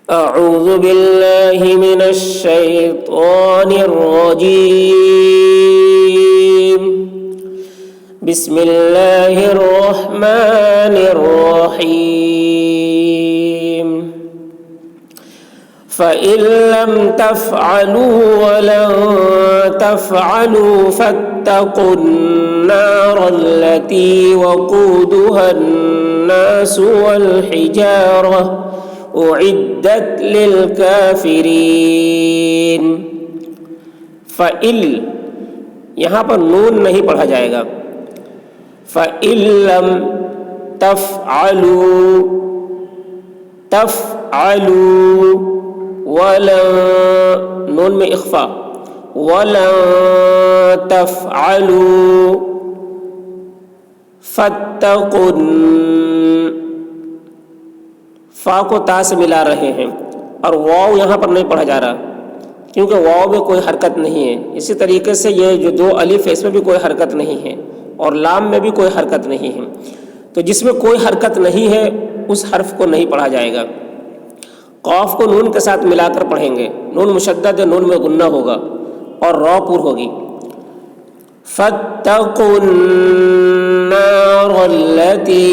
أعوذ بالله من الشيطان الرجيم بسم الله الرحمن الرحيم فإن لم تفعلوا ولن تفعلوا فاتقوا النار التي وقودها الناس والحجارة اعدت للکافرین. فَإِلْ یہاں پر نون نہیں پڑھا جائے گا. فَإِن لَّمْ تَفْعَلُوا تَفْعَلُوا وَلَن نون میں اخفا وَلَن تَفْعَلُوا فَاتَّقُوا فا کو تا سے ملا رہے ہیں اور واو یہاں پر نہیں پڑھا جا رہا کیونکہ واو میں کوئی حرکت نہیں ہے. اسی طریقے سے یہ جو دو الف ہے اس میں بھی کوئی حرکت نہیں ہے اور لام میں بھی کوئی حرکت نہیں ہے. تو جس میں کوئی حرکت نہیں ہے اس حرف کو نہیں پڑھا جائے گا. قاف کو نون کے ساتھ ملا کر پڑھیں گے. نون مشدد ہے، نون میں غنہ ہوگا اور را پر ہوگی. فَاتَّقُوا النَّارَ الَّتِي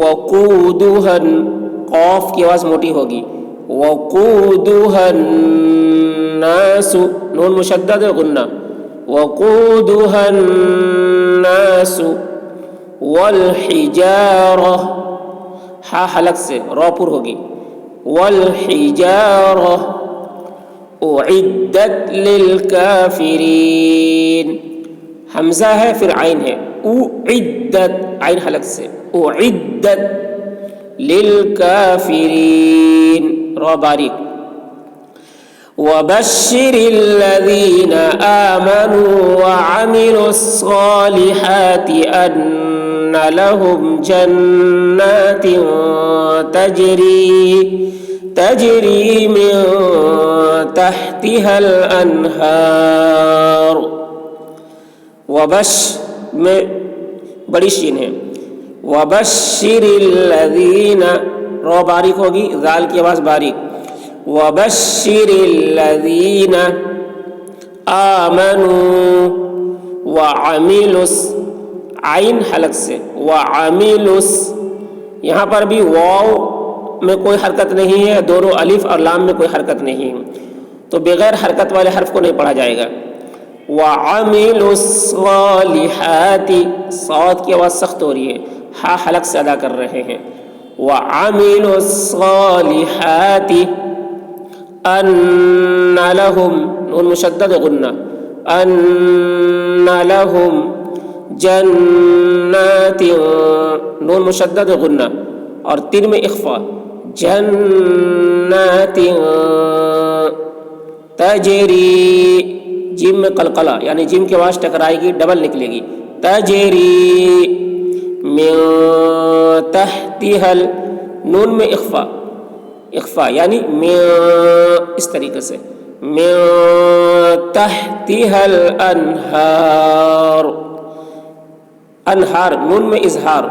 وقودها قاف کی آواز موٹی ہوگی. وقودها الناس نون مشدد غنہ وقودها الناس والحجارة ہا حلق سے را پر ہوگی. والحجارة اعدت للکافرین. حمزہ ہے پھر عین ہے. اعدت عین حلق سے اعدت للکافرین را باریک. وبشر الذین آمنوا وعملوا الصالحات ان لهم جنات تجری من تحتها الانہار. وبش میں بڑی شین ہے. وبشر الذین را باریک ہوگی، ذال کی آواز باریک. وبشر الذین آمنوا وعملوا عین حلق سے وعملوا یہاں پر بھی واو میں کوئی حرکت نہیں ہے، دونوں الف اور لام میں کوئی حرکت نہیں ہے تو بغیر حرکت والے حرف کو نہیں پڑھا جائے گا. وعملوا الصالحات صاد کی آواز سخت ہو رہی ہے، ہا حلق سے ادا کر رہے ہیں. وعملوا الصالحات ان لهم نون مشدد غنہ ان لهم جنات نون مشدد غنہ اور تین میں اخفا جنات تجری جیم میں قلقلہ یعنی جیم کی آواز ٹکرائے گی، ڈبل نکلے گی. تجری من تحتها نون میں اخفا یعنی من اس طریقے سے من تحتها الانہار. انہار نون میں اظہار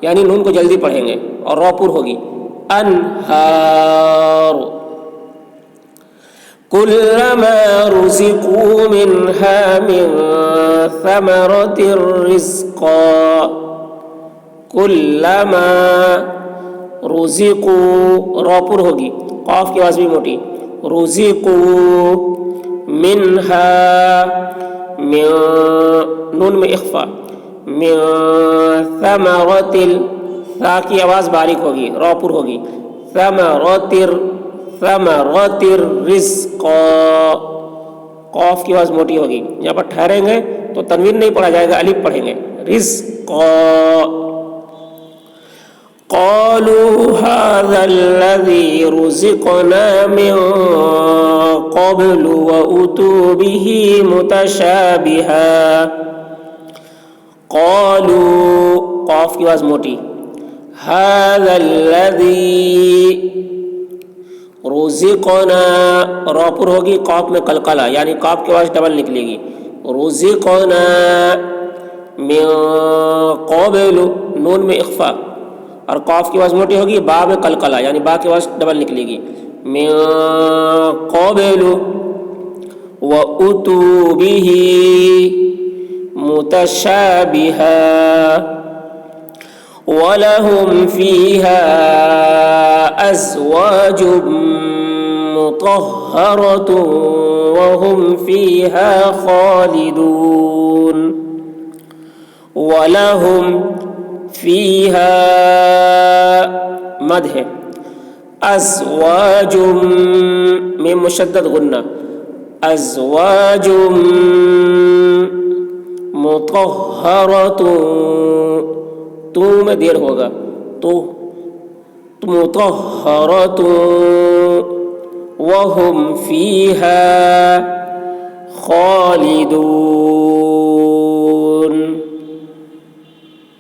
یعنی نون کو جلدی پڑھیں گے اور را پر ہوگی. انہار. كلما رزقوا منها من ثمرة رزقا كلما رزقوا را پر ہوگی، قاف کی آواز بھی موٹی. رزقوا منها من نون میں اخفا من ثمرة ثا کی آواز باریک ہوگی، را پر ہوگی. ثمرة الرزق قاف کی آواز موٹی ہوگی. یہاں پر ٹھہریں گے تو تنوین نہیں پڑھا جائے گا، الف پڑھیں گے. رزق. قالوا هذا الذي رزقنا من قبل وأتوا به متشابها. قالوا قاف کی آواز موٹی. هذا الذي رزقنا را پر ہوگی، قاف میں قلقلہ یعنی قاف کی آواز ڈبل نکلے گی. رزقنا من قبل نون میں اخفا اور قاف کی آواز موٹی ہوگی، با میں قلقلہ یعنی با کی آواز ڈبل نکلے گی. من قبل وَأُتُوا بِهِ مُتَشَابِهًا وَلَهُمْ فِيهَا أَزْوَاجٌ مُطَهَّرَةٌ وَهُمْ فِيهَا خَالِدُونَ. وَلَهُمْ فِيهَا مد ہے، ازواج میں مشدد غنہ، ازواج مطہرۃ، تو میں دیر ہوگا، تو مطہرۃ وہم فیہا خالدون.